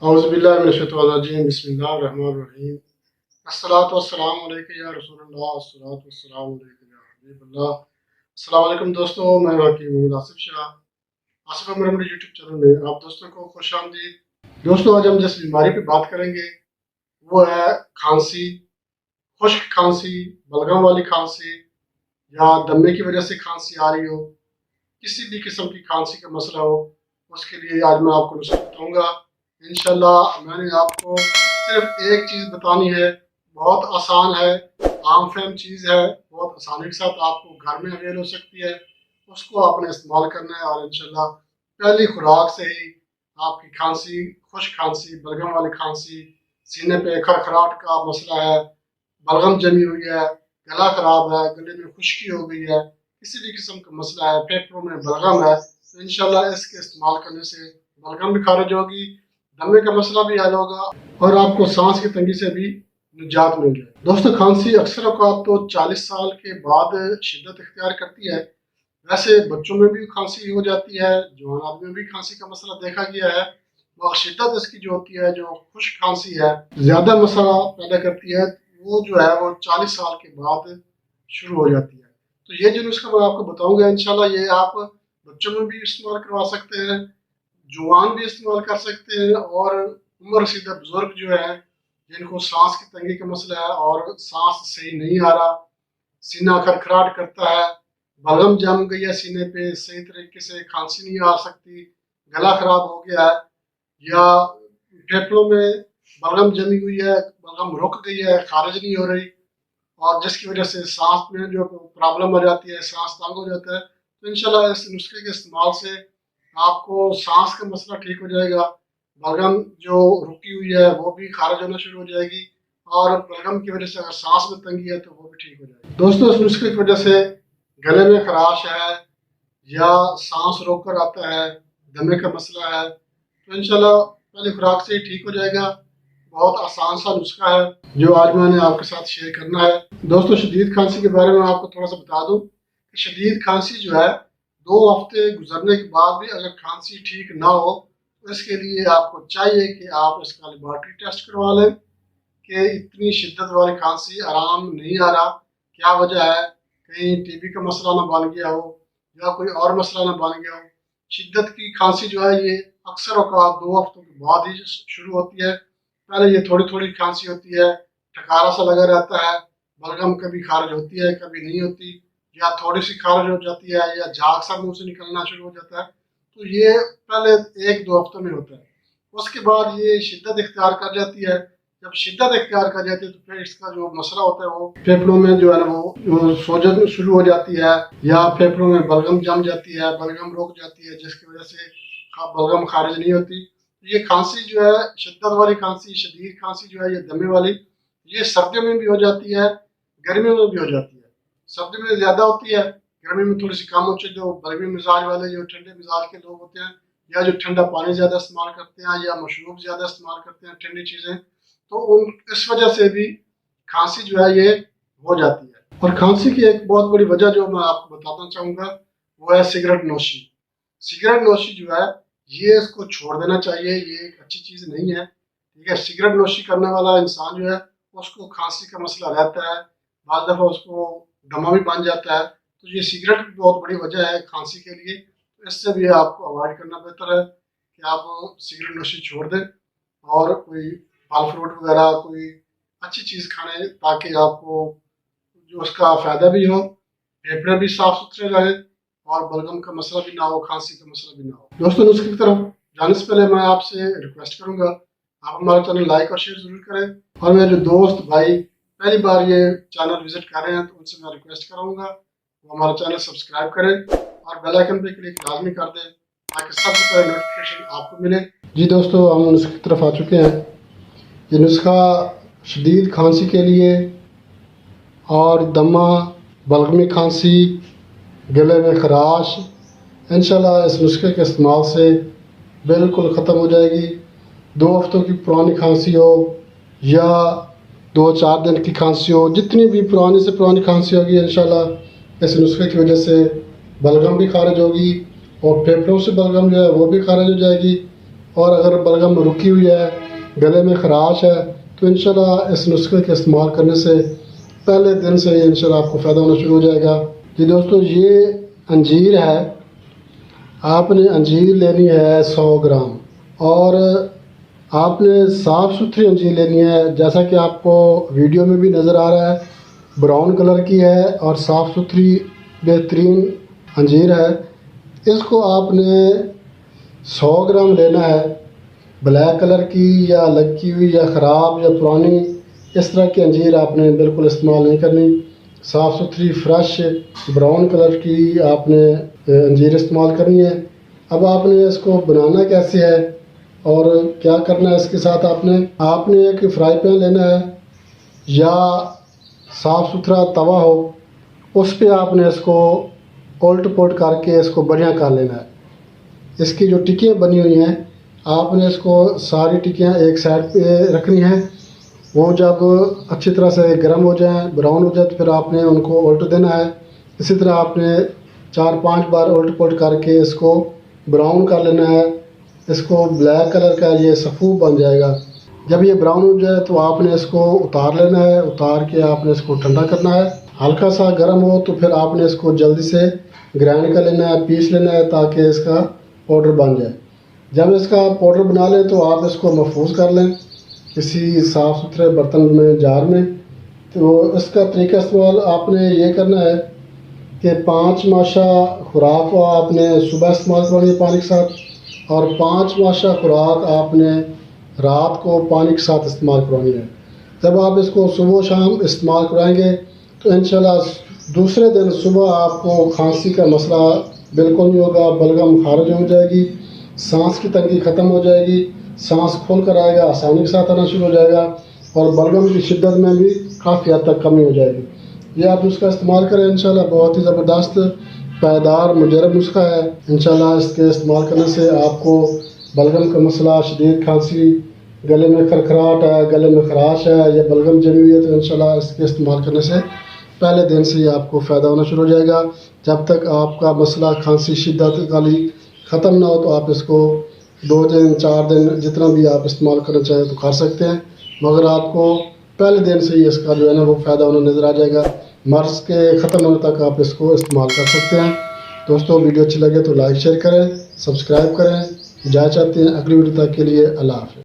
औज़ुबिल्लाहि मिनश्शैतानिर्रजीम बिस्मिल्लाहिर्रहमानिर्रहीम अस्सलातु वस्सलामु अलैका या रसूलल्लाह अस्सलातु वस्सलामु अलैका या हबीबल्लाह। अस्सलाम वालेकुम दोस्तों, मैं हकीम मोहम्मद आसिफ शाह। आसिफ अमर मेरे यूट्यूब चैनल में आप दोस्तों को खुशामदीद। दोस्तों, आज हम जिस बीमारी पे बात करेंगे वो है खांसी, खुश्क खांसी, बलगम वाली खांसी या दमे की वजह से खांसी आ रही हो, किसी भी किस्म की खांसी का मसला हो, उसके लिए आज मैं आपको नुस्खा बताऊंगा। इंशाल्लाह मैंने आपको सिर्फ एक चीज़ बतानी है, बहुत आसान है, आम फहम चीज़ है, बहुत आसानी के साथ आपको घर में अवेल हो सकती है। उसको आपने इस्तेमाल करना है और इंशाल्लाह पहली खुराक से ही आपकी खांसी, खुश्क खांसी, बलगम वाली खांसी, सीने पे खड़खड़ाहट का मसला है, बलगम जमी हुई है, गला खराब है, गले में खुश्की हो गई है, किसी भी किस्म का मसला है, फेफड़ों में बलगम है, तो इंशाल्लाह इसके इस्तेमाल करने से बलगम भी खारिज होगी, दमे का मसला भी हल होगा और आपको सांस की तंगी से भी निजात मिल जाए। दोस्तों, खांसी अक्सर औकात तो 40 साल के बाद शिद्दत इख्तियार करती है। वैसे बच्चों में भी खांसी हो जाती है, जवान आदमी में भी खांसी का मसला देखा गया है, और शिद्दत इसकी जो होती है, जो खुश्क खांसी है, ज़्यादा मसला पैदा करती है, वो जो है वो 40 साल के बाद शुरू हो जाती है। तो ये जो नुस्खा मैं आपको बताऊंगा, इंशाल्लाह ये आप बच्चों में भी इस्तेमाल करवा सकते हैं, जवान भी इस्तेमाल कर सकते हैं, और उम्र रसीदा बुजुर्ग जो है जिनको सांस की तंगी का मसला है और सांस सही नहीं आ रहा, सीना खरखराहट करता है, बलगम जम गई है सीने पे, सही तरीके से खांसी नहीं आ सकती, गला खराब हो गया है, या फेफड़ों में बलगम जमी हुई है, बलगम रुक गई है, खारिज नहीं हो रही, और जिसकी वजह से सांस में जो प्रॉब्लम आ जाती है, सांस तंग हो जाता है, तो इंशाल्लाह इस नुस्खे के इस्तेमाल से आपको सांस का मसला ठीक हो जाएगा, बलगम जो रुकी हुई है वो भी खारिज होना शुरू हो जाएगी, और बलगम की वजह से अगर सांस में तंगी है तो वो भी ठीक हो जाएगी। दोस्तों, इस नुस्खे की वजह से गले में खराश है या सांस रोक कर आता है, दमे का मसला है, तो इंशाल्लाह पहली खुराक से ही ठीक हो जाएगा। बहुत आसान सा नुस्खा है जो आज मैंने आपके साथ शेयर करना है। दोस्तों, शदीद खांसी के बारे में आपको थोड़ा सा बता दूं कि शदीद खांसी जो है 2 हफ्ते गुजरने के बाद भी अगर खांसी ठीक ना हो, तो इसके लिए आपको चाहिए कि आप इसका लेबॉर्ट्री टेस्ट करवा लें कि इतनी शिद्दत वाली खांसी, आराम नहीं आ रहा, क्या वजह है, कहीं टीबी का मसला ना बन गया हो या कोई और मसला ना बन गया हो। शिद्दत की खांसी जो है ये अक्सर औकात 2 हफ्तों के बाद ही शुरू होती है। पहले ये थोड़ी थोड़ी खांसी होती है, ठकारा सा लगा रहता है, बलगम कभी खारिज होती है कभी नहीं होती, या थोड़ी सी खारिज हो जाती है, या झाग सा मुंह से निकलना शुरू हो जाता है। तो ये पहले 1-2 हफ्तों में होता है। उसके बाद ये शिद्दत इख्तियार कर जाती है। जब शिद्दत इख्तियार कर जाती है तो फिर इसका जो मसला होता है वो फेफड़ों में जो है ना वो सोजन शुरू हो जाती है, या फेफड़ों में बलगम जम जाती है, बलगम रुक जाती है, जिसकी वजह से बलगम खारिज नहीं होती। ये खांसी जो है, शिद्दत वाली खांसी, शदीद खांसी जो है, ये दमे वाली, ये सर्दियों में भी हो जाती है, गर्मियों में भी हो जाती है। सर्दी में ज़्यादा होती है, गर्मी में थोड़ी सी कम होती है। जो गर्मी मिजाज वाले, जो ठंडे मिजाज के लोग होते हैं, या जो ठंडा पानी ज़्यादा इस्तेमाल करते हैं या मशरूब ज़्यादा इस्तेमाल करते हैं, ठंडी चीज़ें, तो उन इस वजह से भी खांसी जो है ये हो जाती है। और खांसी की एक बहुत बड़ी वजह जो मैं आपको बताना चाहूँगा वो है सिगरेट नोशी। सिगरेट नोशी जो है ये इसको छोड़ देना चाहिए, ये एक अच्छी चीज़ नहीं है, ठीक है। सिगरेट नोशी करने वाला इंसान जो है उसको खांसी का मसला रहता है, बाद दफ़ा उसको दमा भी बन जाता है। तो ये सिगरेट की बहुत बड़ी वजह है खांसी के लिए, तो इससे भी आपको अवॉइड करना बेहतर है कि आप सिगरेट नोशी छोड़ दें और कोई फल फ्रूट वगैरह कोई अच्छी चीज़ खाएं, ताकि आपको जो उसका फ़ायदा भी हो, फेफड़े भी साफ सुथरे रहें, और बलगम का मसला भी ना हो, खांसी का मसला भी ना हो। दोस्तों, नुस्खे की तरफ जाने से पहले मैं आपसे रिक्वेस्ट करूंगा, आप हमारा चैनल लाइक और शेयर ज़रूर करें, और मेरे जो दोस्त भाई पहली बार ये चैनल विजिट कर रहे हैं तो उनसे मैं रिक्वेस्ट करूँगा वो हमारा चैनल सब्सक्राइब करें और बेल आइकन पे क्लिक लाजमी कर दें, ताकि सबसे पहले नोटिफिकेशन आपको मिले। जी दोस्तों, हम नुस्खे की तरफ आ चुके हैं। ये नुस्खा शदीद खांसी के लिए और दमा, बलगमी खांसी, गले में खराश, इंशाल्लाह इस नुस्खे के इस्तेमाल से बिल्कुल ख़त्म हो जाएगी। 2 हफ्तों की पुरानी खांसी हो या 2-4 दिन की खांसी हो, जितनी भी पुरानी से पुरानी खांसी होगी, इंशाल्लाह इस नुस्खे की वजह से बलगम भी खारिज होगी और फेफड़ों से बलगम जो है वो भी खारिज हो जाएगी, और अगर बलगम रुकी हुई है, गले में खराश है, तो इंशाल्लाह इस नुस्खे के इस्तेमाल करने से पहले दिन से ही इंशाल्लाह आपको फ़ायदा होना शुरू हो जाएगा। जी दोस्तों, ये अंजीर है। आपने अंजीर लेनी है 100 ग्राम, और आपने साफ़ सुथरी अंजीर लेनी है, जैसा कि आपको वीडियो में भी नज़र आ रहा है, ब्राउन कलर की है और साफ़ सुथरी बेहतरीन अंजीर है। इसको आपने 100 ग्राम लेना है। ब्लैक कलर की या लगी हुई या ख़राब या पुरानी इस तरह की अंजीर आपने बिल्कुल इस्तेमाल नहीं करनी। साफ़ सुथरी फ्रेश ब्राउन कलर की आपने अंजीर इस्तेमाल करनी है। अब आपने इसको बनाना कैसे है और क्या करना है इसके साथ, आपने एक फ्राई पैन लेना है या साफ़ सुथरा तवा हो, उस पे आपने इसको उल्ट पुल्ट करके इसको बढ़िया कर लेना है। इसकी जो टिक्कियाँ बनी हुई हैं, आपने इसको सारी टिक्कियाँ एक साइड पे रखनी है। वो जब अच्छी तरह से गर्म हो जाए, ब्राउन हो जाए, तो फिर आपने उनको उल्ट देना है। इसी तरह आपने 4-5 बार उल्ट पुल्ट करके इसको ब्राउन कर लेना है। इसको ब्लैक कलर का ये सफ़ूफ बन जाएगा। जब ये ब्राउन हो जाए तो आपने इसको उतार लेना है। उतार के आपने इसको ठंडा करना है। हल्का सा गर्म हो तो फिर आपने इसको जल्दी से ग्राइंड कर लेना है, पीस लेना है, ताकि इसका पाउडर बन जाए। जब इसका पाउडर बना लें तो आप इसको महफूज कर लें किसी साफ़ सुथरे बर्तन में, जार में। तो इसका तरीका इस्तेमाल आपने ये करना है कि 5 माशा खुराक को आपने सुबह इस्तेमाल करनी है पानी के साथ, और 5 माशा खुराक आपने रात को पानी के साथ इस्तेमाल करवानी है। जब आप इसको सुबह शाम इस्तेमाल कराएंगे तो इंशाल्लाह दूसरे दिन सुबह आपको खांसी का मसला बिल्कुल नहीं होगा। बलगम खारिज हो जाएगी, सांस की तंगी ख़त्म हो जाएगी, सांस खुल कर आएगा, आसानी के साथ आना शुरू हो जाएगा, और बलगम की शिद्दत में भी काफ़ी हद तक कमी हो जाएगी। ये आप उसका इस्तेमाल करें, इंशाल्लाह बहुत ही ज़बरदस्त पायदार मुजरब नुस्खा है। इंशाल्लाह इसके इस्तेमाल करने से आपको बलगम का मसला, शदीद खांसी, गले में खरखराहट है, गले में खराश है या बलगम जमी हुई है, तो इंशाल्लाह इसके इस्तेमाल करने से पहले दिन से ही आपको फ़ायदा होना शुरू हो जाएगा। जब तक आपका मसला खांसी शिद्दत वाली ख़त्म ना हो तो आप इसको 2 दिन 4 दिन जितना भी आप इस्तेमाल करना चाहें तो कर सकते हैं, मगर आपको पहले दिन से ही इसका जो है ना वो फ़ायदा होना नज़र आ जाएगा। मर्ज़ के ख़त्म होने तक आप इसको इस्तेमाल कर सकते हैं। दोस्तों, वीडियो अच्छी लगे तो लाइक शेयर करें, सब्सक्राइब करें। इजाज़त चाहते हैं अगली वीडियो तक के लिए। अल्लाह हाफ़िज़।